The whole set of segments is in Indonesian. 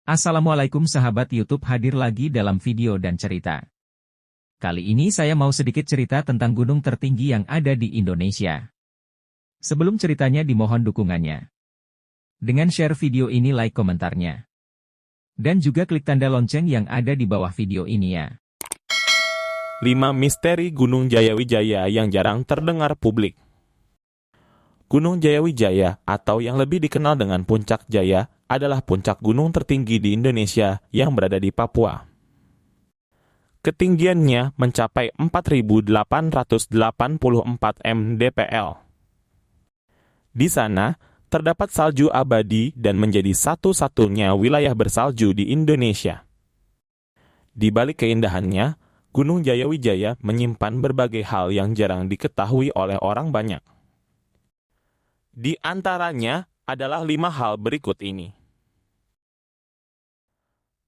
Assalamualaikum sahabat YouTube, hadir lagi dalam video dan cerita. Kali ini saya mau sedikit cerita tentang gunung tertinggi yang ada di Indonesia. Sebelum ceritanya dimohon dukungannya. Dengan share video ini, like komentarnya. Dan juga klik tanda lonceng yang ada di bawah video ini ya. 5 misteri Gunung Jayawijaya yang jarang terdengar publik. Gunung Jayawijaya atau yang lebih dikenal dengan Puncak Jaya adalah puncak gunung tertinggi di Indonesia yang berada di Papua. Ketinggiannya mencapai 4.884 mdpl. Di sana, terdapat salju abadi dan menjadi satu-satunya wilayah bersalju di Indonesia. Di balik keindahannya, Gunung Jayawijaya menyimpan berbagai hal yang jarang diketahui oleh orang banyak. Di antaranya adalah 5 hal berikut ini.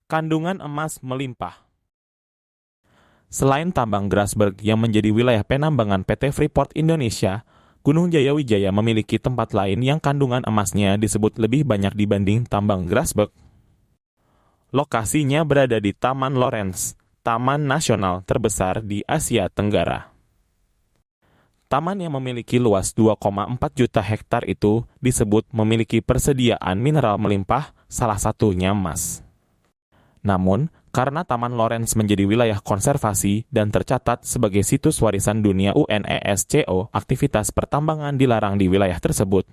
Kandungan emas melimpah. Selain tambang Grasberg yang menjadi wilayah penambangan PT Freeport Indonesia, Gunung Jayawijaya memiliki tempat lain yang kandungan emasnya disebut lebih banyak dibanding tambang Grasberg. Lokasinya berada di Taman Lorentz, taman nasional terbesar di Asia Tenggara. Taman yang memiliki luas 2,4 juta hektar itu disebut memiliki persediaan mineral melimpah, salah satunya emas. Namun, karena Taman Lorentz menjadi wilayah konservasi dan tercatat sebagai situs warisan dunia UNESCO, aktivitas pertambangan dilarang di wilayah tersebut.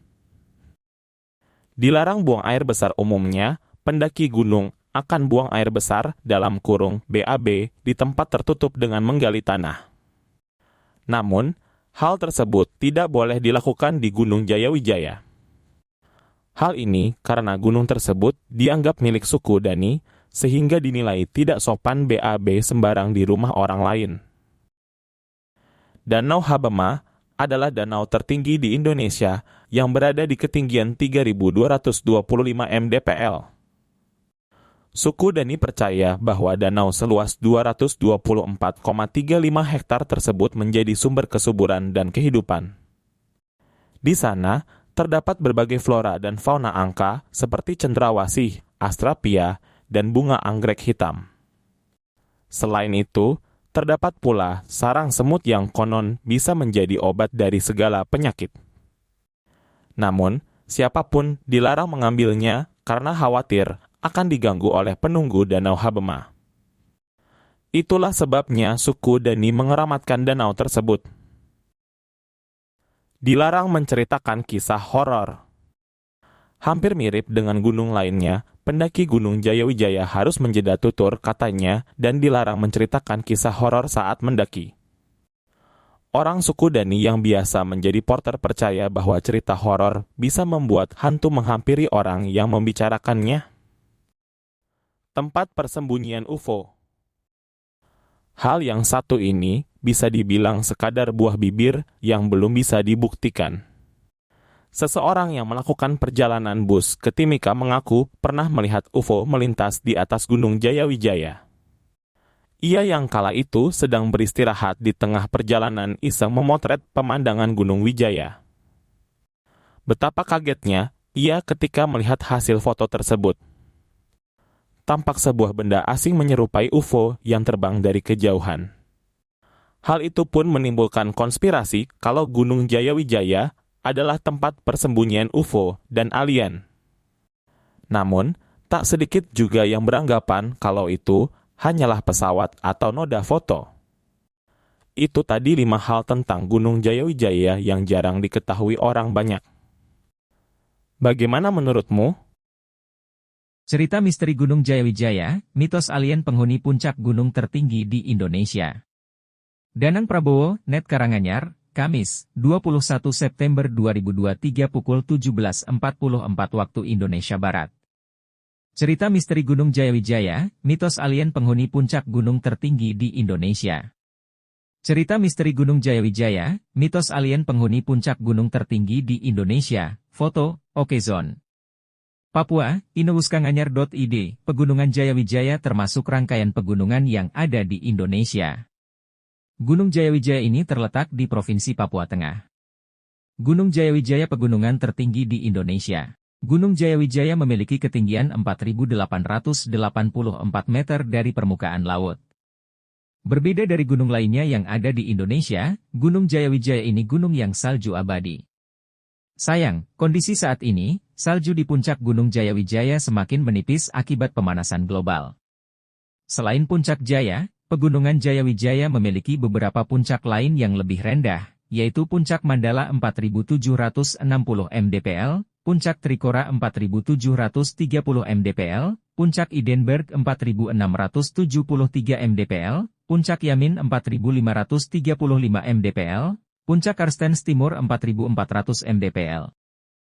Dilarang buang air besar umumnya, pendaki gunung akan buang air besar dalam kurung BAB di tempat tertutup dengan menggali tanah. Namun, hal tersebut tidak boleh dilakukan di Gunung Jayawijaya. Hal ini karena gunung tersebut dianggap milik suku Dani, sehingga dinilai tidak sopan BAB sembarang di rumah orang lain. Danau Habema adalah danau tertinggi di Indonesia yang berada di ketinggian 3.225 mdpl. Suku Dani percaya bahwa danau seluas 224,35 hektar tersebut menjadi sumber kesuburan dan kehidupan. Di sana, terdapat berbagai flora dan fauna angka seperti cendrawasih, astrapia, dan bunga anggrek hitam. Selain itu, terdapat pula sarang semut yang konon bisa menjadi obat dari segala penyakit. Namun, siapapun dilarang mengambilnya karena khawatir akan diganggu oleh penunggu Danau Habema. Itulah sebabnya suku Dani mengeramatkan danau tersebut. Dilarang menceritakan kisah horor. Hampir mirip dengan gunung lainnya, pendaki Gunung Jayawijaya harus menjeda tutur katanya dan dilarang menceritakan kisah horor saat mendaki. Orang suku Dani yang biasa menjadi porter percaya bahwa cerita horor bisa membuat hantu menghampiri orang yang membicarakannya. Tempat persembunyian UFO. Hal yang satu ini bisa dibilang sekadar buah bibir yang belum bisa dibuktikan. Seseorang yang melakukan perjalanan bus ke Timika mengaku pernah melihat UFO melintas di atas Gunung Jayawijaya. Ia yang kala itu sedang beristirahat di tengah perjalanan iseng memotret pemandangan Gunung Wijaya. Betapa kagetnya ia ketika melihat hasil foto tersebut. Tampak sebuah benda asing menyerupai UFO yang terbang dari kejauhan. Hal itu pun menimbulkan konspirasi kalau Gunung Jayawijaya adalah tempat persembunyian UFO dan alien. Namun, tak sedikit juga yang beranggapan kalau itu hanyalah pesawat atau noda foto. Itu tadi 5 hal tentang Gunung Jayawijaya yang jarang diketahui orang banyak. Bagaimana menurutmu? Cerita misteri Gunung Jayawijaya, mitos alien penghuni puncak gunung tertinggi di Indonesia. Danang Prabowo, Net Karanganyar, Kamis, 21 September 2023 pukul 17.44 waktu Indonesia Barat. Cerita misteri Gunung Jayawijaya, mitos alien penghuni puncak gunung tertinggi di Indonesia. Cerita misteri Gunung Jayawijaya, mitos alien penghuni puncak gunung tertinggi di Indonesia. Foto, Okezone. Papua, inewuskanganyar.id, Pegunungan Jayawijaya termasuk rangkaian pegunungan yang ada di Indonesia. Gunung Jayawijaya ini terletak di Provinsi Papua Tengah. Gunung Jayawijaya pegunungan tertinggi di Indonesia. Gunung Jayawijaya memiliki ketinggian 4.884 meter dari permukaan laut. Berbeda dari gunung lainnya yang ada di Indonesia, Gunung Jayawijaya ini gunung yang salju abadi. Sayang, kondisi saat ini, salju di puncak Gunung Jayawijaya semakin menipis akibat pemanasan global. Selain Puncak Jaya, Pegunungan Jayawijaya memiliki beberapa puncak lain yang lebih rendah, yaitu Puncak Mandala 4.760 mdpl, Puncak Trikora 4.730 mdpl, Puncak Idenberg 4.673 mdpl, Puncak Yamin 4.535 mdpl, Puncak Karstens Timur 4.400 mdpl.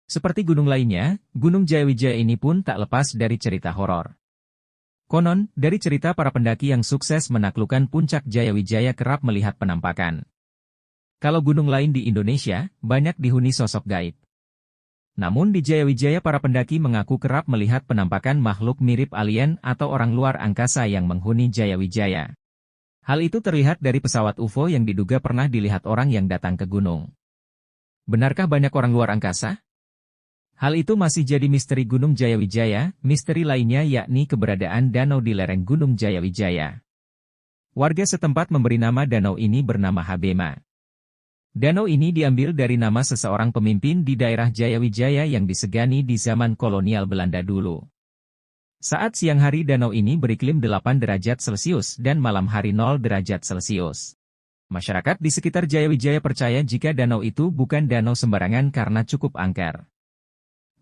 Seperti gunung lainnya, Gunung Jayawijaya ini pun tak lepas dari cerita horor. Konon, dari cerita para pendaki yang sukses menaklukkan Puncak Jayawijaya kerap melihat penampakan. Kalau gunung lain di Indonesia, banyak dihuni sosok gaib. Namun di Jayawijaya para pendaki mengaku kerap melihat penampakan makhluk mirip alien atau orang luar angkasa yang menghuni Jayawijaya. Hal itu terlihat dari pesawat UFO yang diduga pernah dilihat orang yang datang ke gunung. Benarkah banyak orang luar angkasa? Hal itu masih jadi misteri Gunung Jayawijaya. Misteri lainnya yakni keberadaan danau di lereng Gunung Jayawijaya. Warga setempat memberi nama danau ini bernama Habema. Danau ini diambil dari nama seseorang pemimpin di daerah Jayawijaya yang disegani di zaman kolonial Belanda dulu. Saat siang hari danau ini beriklim 8 derajat Celcius dan malam hari 0 derajat Celcius. Masyarakat di sekitar Jayawijaya percaya jika danau itu bukan danau sembarangan karena cukup angker.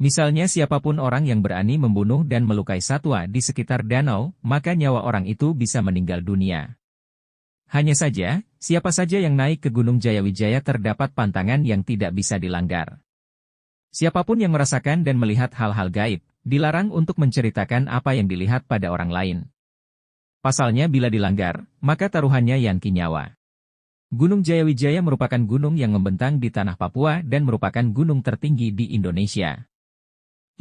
Misalnya siapapun orang yang berani membunuh dan melukai satwa di sekitar danau, maka nyawa orang itu bisa meninggal dunia. Hanya saja, siapa saja yang naik ke Gunung Jayawijaya terdapat pantangan yang tidak bisa dilanggar. Siapapun yang merasakan dan melihat hal-hal gaib, dilarang untuk menceritakan apa yang dilihat pada orang lain. Pasalnya bila dilanggar, maka taruhannya yanki nyawa. Gunung Jayawijaya merupakan gunung yang membentang di tanah Papua dan merupakan gunung tertinggi di Indonesia.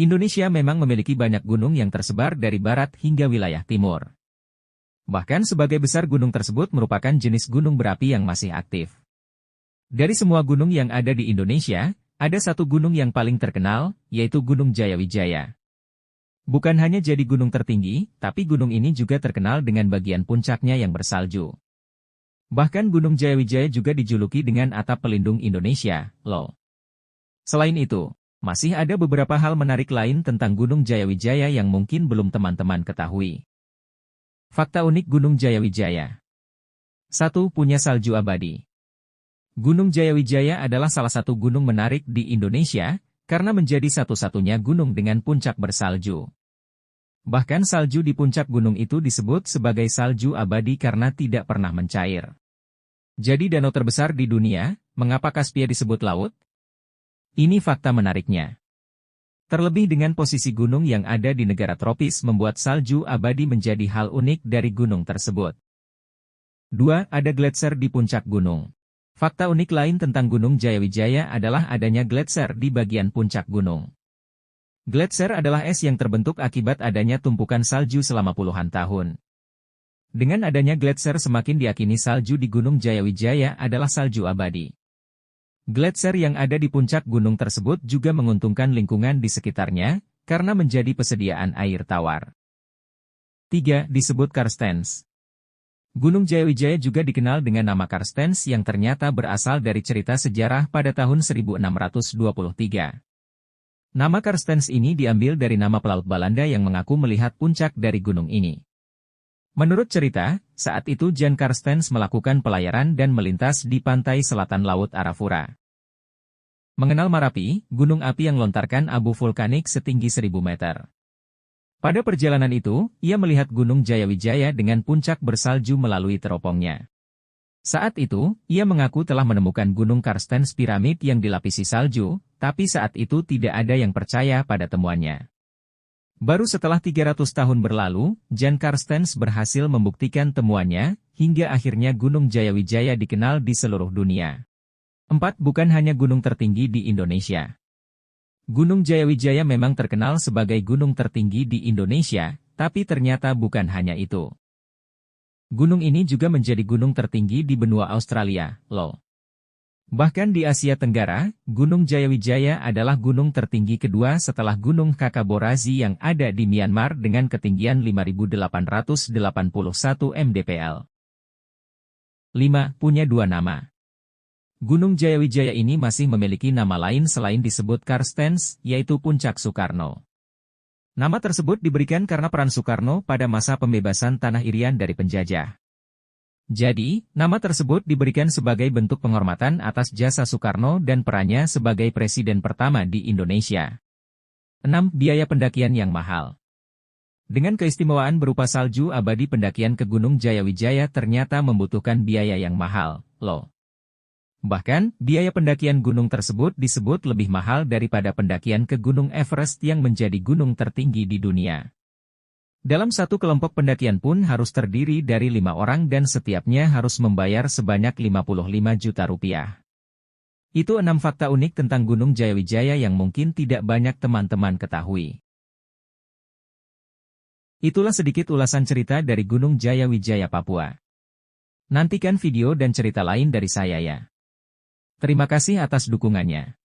Indonesia memang memiliki banyak gunung yang tersebar dari barat hingga wilayah timur. Bahkan sebagai besar gunung tersebut merupakan jenis gunung berapi yang masih aktif. Dari semua gunung yang ada di Indonesia, ada satu gunung yang paling terkenal, yaitu Gunung Jayawijaya. Bukan hanya jadi gunung tertinggi, tapi gunung ini juga terkenal dengan bagian puncaknya yang bersalju. Bahkan Gunung Jayawijaya juga dijuluki dengan atap pelindung Indonesia, loh. Selain itu, masih ada beberapa hal menarik lain tentang Gunung Jayawijaya yang mungkin belum teman-teman ketahui. Fakta unik Gunung Jayawijaya. 1. Punya salju abadi. Gunung Jayawijaya adalah salah satu gunung menarik di Indonesia, karena menjadi satu-satunya gunung dengan puncak bersalju. Bahkan salju di puncak gunung itu disebut sebagai salju abadi karena tidak pernah mencair. Jadi danau terbesar di dunia, mengapa Kaspia disebut laut? Ini fakta menariknya. Terlebih dengan posisi gunung yang ada di negara tropis membuat salju abadi menjadi hal unik dari gunung tersebut. 2. Ada gletser di puncak gunung. Fakta unik lain tentang Gunung Jayawijaya adalah adanya gletser di bagian puncak gunung. Gletser adalah es yang terbentuk akibat adanya tumpukan salju selama puluhan tahun. Dengan adanya gletser semakin diyakini salju di Gunung Jayawijaya adalah salju abadi. Gletser yang ada di puncak gunung tersebut juga menguntungkan lingkungan di sekitarnya, karena menjadi persediaan air tawar. 3. Disebut Karstens. Gunung Jayawijaya juga dikenal dengan nama Karstens yang ternyata berasal dari cerita sejarah pada tahun 1623. Nama Karstens ini diambil dari nama pelaut Belanda yang mengaku melihat puncak dari gunung ini. Menurut cerita, saat itu Jan Karstens melakukan pelayaran dan melintas di pantai selatan Laut Arafura. Mengenal Marapi, gunung api yang lontarkan abu vulkanik setinggi 1000 meter. Pada perjalanan itu, ia melihat Gunung Jayawijaya dengan puncak bersalju melalui teropongnya. Saat itu, ia mengaku telah menemukan Gunung Karstens piramid yang dilapisi salju, tapi saat itu tidak ada yang percaya pada temuannya. Baru setelah 300 tahun berlalu, Jan Karstens berhasil membuktikan temuannya, hingga akhirnya Gunung Jayawijaya dikenal di seluruh dunia. 4. Bukan hanya gunung tertinggi di Indonesia. Gunung Jayawijaya memang terkenal sebagai gunung tertinggi di Indonesia, tapi ternyata bukan hanya itu. Gunung ini juga menjadi gunung tertinggi di benua Australia, loh. Bahkan di Asia Tenggara, Gunung Jayawijaya adalah gunung tertinggi kedua setelah Gunung Kakaborazi yang ada di Myanmar dengan ketinggian 5.881 mdpl. 5. Punya dua nama. Gunung Jayawijaya ini masih memiliki nama lain selain disebut Karstens, yaitu Puncak Soekarno. Nama tersebut diberikan karena peran Soekarno pada masa pembebasan Tanah Irian dari penjajah. Jadi, nama tersebut diberikan sebagai bentuk penghormatan atas jasa Soekarno dan perannya sebagai presiden pertama di Indonesia. 6. Biaya pendakian yang mahal. Dengan keistimewaan berupa salju abadi, pendakian ke Gunung Jayawijaya ternyata membutuhkan biaya yang mahal, loh. Bahkan, biaya pendakian gunung tersebut disebut lebih mahal daripada pendakian ke Gunung Everest yang menjadi gunung tertinggi di dunia. Dalam satu kelompok pendakian pun harus terdiri dari 5 orang dan setiapnya harus membayar sebanyak 55 juta rupiah. Itu 6 fakta unik tentang Gunung Jayawijaya yang mungkin tidak banyak teman-teman ketahui. Itulah sedikit ulasan cerita dari Gunung Jayawijaya Papua. Nantikan video dan cerita lain dari saya ya. Terima kasih atas dukungannya.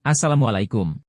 Assalamualaikum.